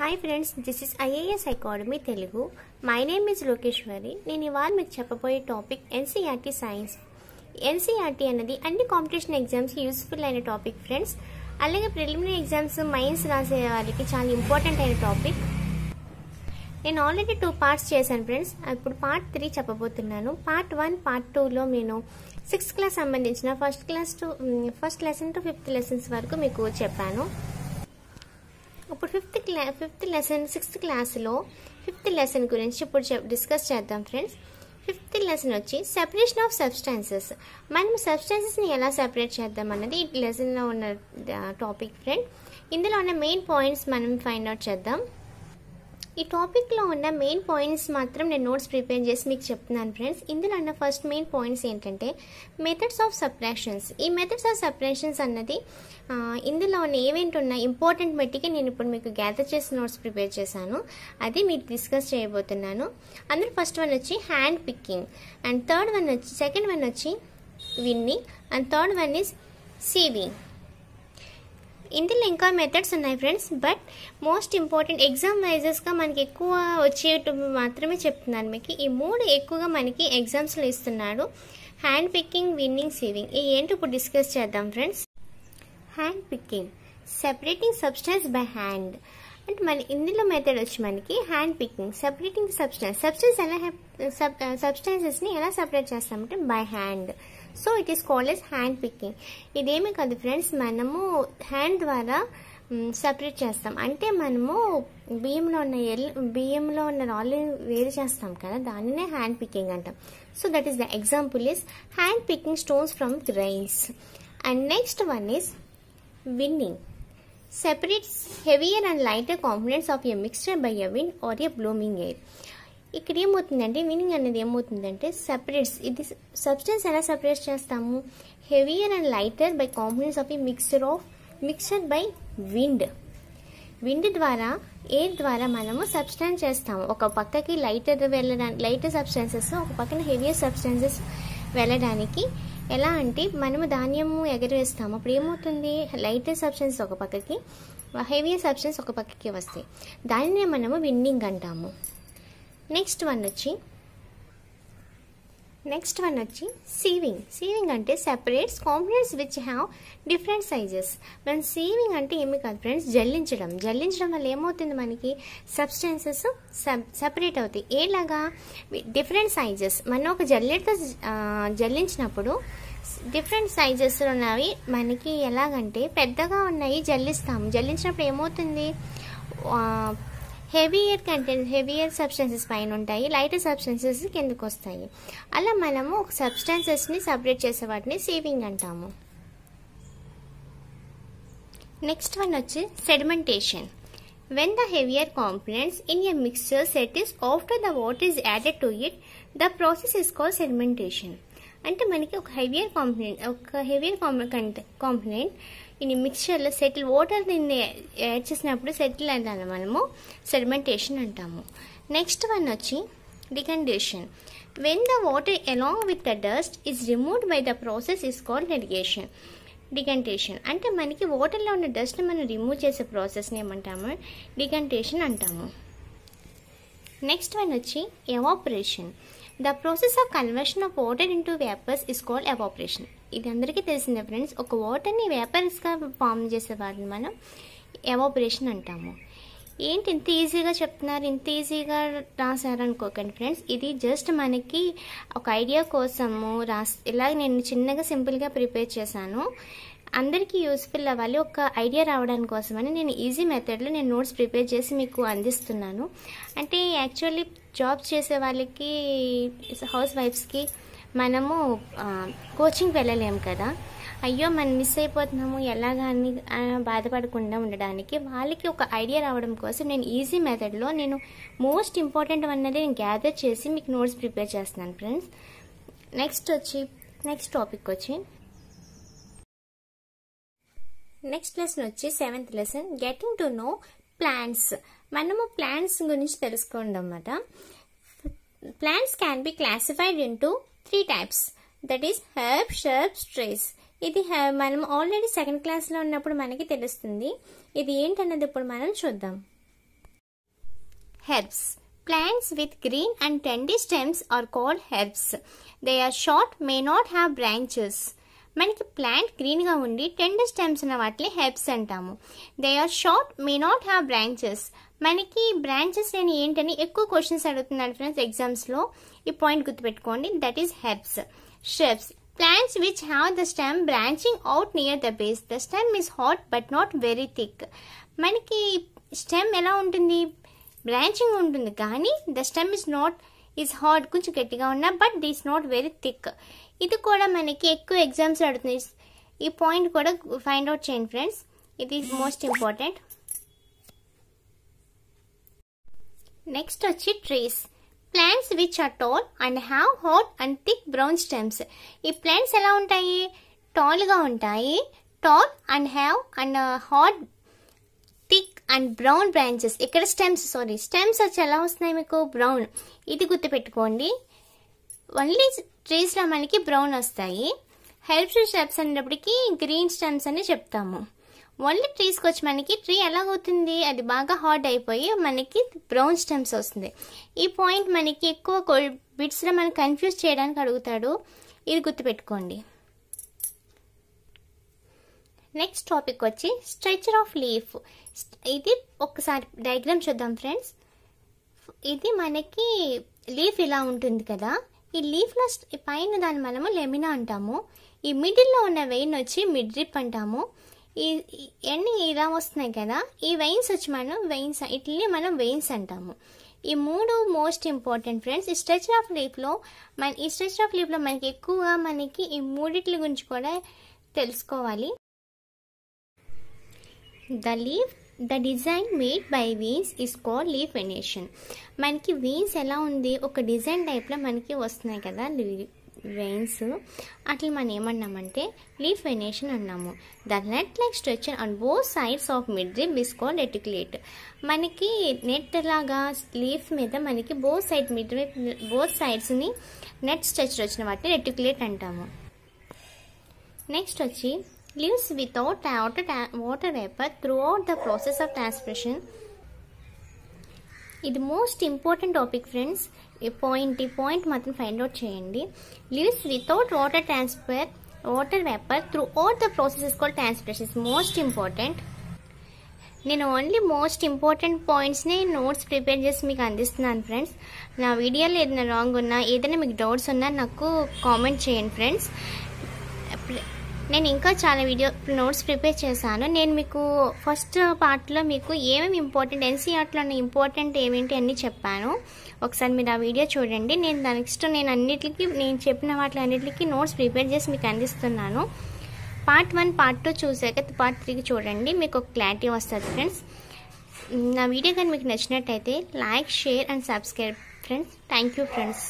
Hi friends, this is IAS academy Telugu. My name is Lokeshwari. నేను ఇవాళ మీకు చెప్పబోయే టాపిక్ ఎన్సీఆర్టీ సైన్స్. ఎన్సీఆర్టీ అనేది అన్ని కాంపిటీషన్ ఎగ్జామ్స్ యూస్ఫుల్ అయిన టాపిక్ ఫ్రెండ్స్. అలాగే ప్రిలిమినరీ ఎగ్జామ్స్ మైన్స్ రాసే వాళ్ళకి చాలా ఇంపార్టెంట్ అయిన టాపిక్. నేను ఆల్రెడీ 2 పార్ట్స్ చేశాను ఫ్రెండ్స్. ఇప్పుడు పార్ట్ 3 చెప్పబోతున్నాను. పార్ట్ 1, పార్ట్ 2లో నేను 6th క్లాస్ సంబంధించిన first lesson to 5th lessons వరకు మీకు చెప్పాను. ఇప్పుడు 5th లెసన్ 6th క్లాస్లో 5th లెసన్ గురించి ఇప్పుడు డిస్కస్ చేద్దాం ఫ్రెండ్స్. 5th లెసన్ వచ్చి సెపరేషన్ ఆఫ్ సబ్స్టాన్సెస్. మనం సబ్స్టాన్సెస్ని ఎలా సెపరేట్ చేద్దాం అన్నది ఈ లెసన్లో ఉన్న టాపిక్ ఫ్రెండ్. ఇందులో ఉన్న మెయిన్ పాయింట్స్ మనం ఫైండ్ అవుట్ చేద్దాం. ఈ టాపిక్లో ఉన్న మెయిన్ పాయింట్స్ మాత్రం నేను నోట్స్ ప్రిపేర్ చేసి మీకు చెప్తున్నాను ఫ్రెండ్స్. ఇందులో ఉన్న ఫస్ట్ మెయిన్ పాయింట్స్ ఏంటంటే మెథడ్స్ ఆఫ్ సపరేషన్స్. ఈ మెథడ్స్ ఆఫ్ సపరేషన్స్ అన్నది ఇందులో ఉన్న ఏవేంటి ఉన్న ఇంపార్టెంట్ మట్టికి నేను ఇప్పుడు మీకు గ్యాదర్ చేసి నోట్స్ ప్రిపేర్ చేశాను. అది మీరు డిస్కస్ చేయబోతున్నాను. అందులో ఫస్ట్ వన్ వచ్చి hand picking, and second one వచ్చి winning, and third one is sieving. ఇందులో ఇంకా మెథడ్స్ ఉన్నాయి friends, but most important exam వైజెస్గా మనకి ఎక్కువ వచ్చేటు మాత్రమే చెప్తున్నాను మీకు. ఈ 3 ఎక్కువగా మనకి ఎగ్జామ్స్లో ఇస్తున్నాడు: హ్యాండ్ పిక్కింగ్, విన్నింగ్, సీవింగ్. ఈ ఏంటి ఇప్పుడు డిస్కస్ చేద్దాం friends. Hand picking, separating substance by hand. అంటే మన ఇందులో మెథడ్ వచ్చి మనకి హ్యాండ్ పిక్కింగ్, సెపరేటింగ్ సబ్స్టాన్సెస్ని ఎలా సెపరేట్ చేస్తామంటే by hand. So it is called as hand picking. ఇదేమీ కాదు ఫ్రెండ్స్, మనము హ్యాండ్ ద్వారా సెపరేట్ చేస్తాం. అంటే మనము బియ్యంలో ఉన్న రాళ్ళు వేరు చేస్తాం కదా, దానినే హ్యాండ్ పిక్కింగ్ అంటాం. So that is the example is hand picking stones from grains. And next one is winnowing, separates heavier and lighter components of a mixture by a wind or a blowing air. ఇక్కడ ఏమవుతుందంటే winnowing అనేది ఏమవుతుందంటే separates. ఇది substance ఎలా separate చేస్తాము? Heavier and lighter by components of A mixture by wind ద్వారా, air ద్వారా మనము సబ్స్టాన్స్ చేస్తాము. ఒక పక్కకి లైటర్ సబ్స్టాన్సెస్, ఒక పక్కన హెవియర్ సబ్స్టాన్సెస్ వెళ్ళడానికి. ఎలా అంటే మనము ధాన్యము ఎగరవేస్తాము, అప్పుడు ఏమవుతుంది? లైటర్ సబ్స్టెన్స్ ఒక పక్కకి, హెవియర్ సబ్స్టెన్స్ ఒక పక్కకి వస్తాయి. దానినే మనము విన్నింగ్ అంటాము. నెక్స్ట్ వన్ వచ్చి సీవింగ్ అంటే separates components which have different sizes. మనం సీవింగ్ అంటే ఏమి కాదు ఫ్రెండ్స్, జల్లించడం వల్ల ఏమవుతుంది? మనకి సబ్స్టెన్సెస్ సెపరేట్ అవుతాయి. ఏలాగా? Different sizes. మనం ఒక జల్లించినప్పుడు డిఫరెంట్ సైజెస్ ఉన్నవి మనకి ఎలాగంటే పెద్దగా ఉన్నాయి జల్లించినప్పుడు ఏమవుతుంది? హెవియర్ సబ్స్టెన్సెస్ పైన ఉంటాయి, లైటర్ సబ్స్టెన్సెస్ కిందకు వస్తాయి. అలా మనము ఒక సబ్స్టెన్సెస్ని సపరేట్ చేసే వాటిని సీవింగ్ అంటాము. నెక్స్ట్ వన్ వచ్చి sedimentation. When the heavier components in a mixture set is after the water is added to it, the process is called sedimentation. అంటే మనకి ఒక హెవియర్ కాంపోనెంట్ ఈ మిక్చర్లో వాటర్ దీన్ని యాడ్ చేసినప్పుడు సెటిల్ అయ్యాలని మనము సెడిమెంటేషన్ అంటాము. నెక్స్ట్ వన్ వచ్చి decantation. When the water along with the dust is removed by the process is called decantation. అంటే మనకి వాటర్లో ఉన్న డస్ట్ని మనం రిమూవ్ చేసే ప్రాసెస్ని ఏమంటాము? డికంటేషన్ అంటాము. నెక్స్ట్ వన్ వచ్చి evaporation. The process of conversion of water into vapours is called evaporation. ఇది అందరికీ తెలిసిందే ఫ్రెండ్స్. ఒక వాటర్ని వేపర్స్గా ఫామ్ చేసే వాటిని మనం ఎవాపరేషన్ అంటాము. ఏంటి ఇంత ఈజీగా చెప్తున్నారు, ఇంత ఈజీగా రాశారనుకోకండి ఫ్రెండ్స్. ఇది జస్ట్ మనకి ఒక ఐడియా కోసము ఇలాగ నేను చిన్నగా సింపుల్గా ప్రిపేర్ చేశాను. అందరికీ యూస్ఫుల్ అవ్వాలి, ఒక ఐడియా రావడానికి కోసమని నేను ఈజీ మెథడ్లో నేను నోట్స్ ప్రిపేర్ చేసి మీకు అందిస్తున్నాను. అంటే యాక్చువల్లీ జాబ్ చేసే వాళ్ళకి, హౌస్ వైఫ్స్కి మనము కోచింగ్కి వెళ్ళలేము కదా, అయ్యో మనం మిస్ అయిపోతున్నాము ఎలాగా అని బాధపడకుండా ఉండడానికి, వాళ్ళకి ఒక ఐడియా రావడం కోసం నేను ఈజీ మెథడ్లో నేను మోస్ట్ ఇంపార్టెంట్ అన్నది నేను గ్యాదర్ చేసి మీకు నోట్స్ ప్రిపేర్ చేస్తున్నాను ఫ్రెండ్స్. నెక్స్ట్ టాపిక్ వచ్చి నెక్స్ట్ లెసన్ వచ్చి 7th lesson, getting to know plants. మనము ప్లాంట్స్ గురించి తెలుసుకోండి అన్నమాట. Plants can be classified into 3 types, that is herb, shrubs, trees. ఇది మనం ఆల్రెడీ 2nd క్లాస్లో ఉన్నప్పుడు మనకి తెలుస్తుంది. ఇది ఏంటన్నది ఇప్పుడు మనం చూద్దాం. herbs. Plants with green and tender stems are called herbs. They are short, may not have branches. మనకి ప్లాంట్ గ్రీన్గా ఉండి టెండర్ స్టెమ్స్ ఉన్న వాటిని హెర్బ్స్ అంటాము. They are short, may not have branches. మనకి బ్రాంచెస్ లేని ఏంటని ఎక్కువ క్వశ్చన్స్ అడుగుతున్నాడు ఫ్రెండ్స్ ఎగ్జామ్స్లో. ఈ పాయింట్ గుర్తుపెట్టుకోండి, that is herbs. Shrubs, plants which have the stem branching out near the base. The stem is hot but not very thick. మనకి stem ఎలా ఉంటుంది, బ్రాంచింగ్ ఉంటుంది కానీ ద స్టెమ్ is hot, కొంచెం గట్టిగా ఉన్నా but this not very thick. ఇది కూడా మనకి ఎక్కువ ఎగ్జామ్స్ అడుగుతుంది. ఈ పాయింట్ కూడా ఫైండ్ అవుట్ చేయండి ఫ్రెండ్స్, ఇది మోస్ట్ ఇంపార్టెంట్. నెక్స్ట్ వచ్చి trees. Plants which are tall and have hot and thick brown stems. ఈ ప్లాంట్స్ ఎలా ఉంటాయి, టాల్గా ఉంటాయి, tall and have and hot thick and brown branches. ఇక్కడ స్టెమ్స్ వచ్చి ఎలా వస్తున్నాయి మీకు, బ్రౌన్. ఇది గుర్తుపెట్టుకోండి, ఓన్లీ ట్రీస్లో మనకి బ్రౌన్ వస్తాయి. హెర్బ్స్ స్టెమ్స్ అనేటప్పటికి గ్రీన్ స్టెమ్స్ అని చెప్తాము. ఓన్లీ ట్రీస్కి వచ్చి మనకి ట్రీ ఎలాగవుతుంది, అది బాగా హాట్ అయిపోయి మనకి బ్రౌన్ స్టెమ్స్ వస్తుంది. ఈ పాయింట్ మనకి ఎక్కువ బిట్స్లో మనకి కన్ఫ్యూజ్ చేయడానికి అడుగుతాడు, ఇది గుర్తుపెట్టుకోండి. నెక్స్ట్ టాపిక్ వచ్చి స్ట్రక్చర్ ఆఫ్ లీఫ్. ఇది ఒక్కసారి డయాగ్రామ్ చూద్దాం ఫ్రెండ్స్. ఇది మనకి లీఫ్ ఇలా ఉంటుంది కదా, ఈ లీఫ్లో పైన దాన్ని మనము లెమినా అంటాము. ఈ మిడిల్లో ఉన్న వెయిన్ వచ్చి మిడ్ రిప్ అంటాము. ఇవన్నీ ఇలా వస్తున్నాయి కదా, ఈ వెయిన్స్ వచ్చి మనం ఇట్లనే మనం వెయిన్స్ అంటాము. ఈ మూడు మోస్ట్ ఇంపార్టెంట్ ఫ్రెండ్స్. ఈ స్ట్రక్చర్ ఆఫ్ లీఫ్లో మనకి ఎక్కువగా మనకి ఈ మూడిట్ల గురించి కూడా తెలుసుకోవాలి. The design made by veins is called leaf venation. మనకి వీన్స్ ఎలా ఉంది, ఒక డిజైన్ టైప్లో మనకి వస్తున్నాయి కదా వెయిన్స్, అట్లా మనం ఏమన్నామంటే లీఫ్ వెనేషన్ అన్నాము. The net like structure on both sides of mid rib is called reticulate. మనకి నెట్ లాగా లీఫ్ మీద మనకి బోత్ సైడ్స్ని నెట్ స్ట్రక్చర్ వచ్చిన వాటిని రెటిక్యులేట్ అంటాము. నెక్స్ట్ వచ్చి lives without water vapor throughout the process of transpiration. ఇది మోస్ట్ ఇంపార్టెంట్ టాపిక్ ఫ్రెండ్స్. ఈ పాయింట్ మాత్రం ఫైండ్ అవుట్ చేయండి. lives without water vapor throughout the process is called transpiration. is most important. నేను only most important పాయింట్స్ని notes prepare చేసి మీకు అందిస్తున్నాను friends. నా వీడియోలో ఏదైనా రాంగ్ ఉన్నా, ఏదైనా మీకు డౌట్స్ ఉన్నా నాకు కామెంట్ చేయండి ఫ్రెండ్స్. నేను ఇంకా చాలా నోట్స్ ప్రిపేర్ చేశాను. నేను మీకు ఫస్ట్ పార్ట్లో మీకు ఏమేమి ఇంపార్టెంట్, ఎన్సీఆర్టీలో ఉన్న ఇంపార్టెంట్ ఏమేంటి అన్నీ చెప్పాను. ఒకసారి మీరు ఆ వీడియో చూడండి. నేను చెప్పిన వాటి అన్నిటికీ నోట్స్ ప్రిపేర్ చేసి మీకు అందిస్తున్నాను. పార్ట్ 1, పార్ట్ 2 చూసాక పార్ట్ 3 చూడండి, మీకు ఒక క్లారిటీ వస్తుంది ఫ్రెండ్స్. నా వీడియో కానీ మీకు నచ్చినట్టయితే like, share and subscribe friends. Thank you friends.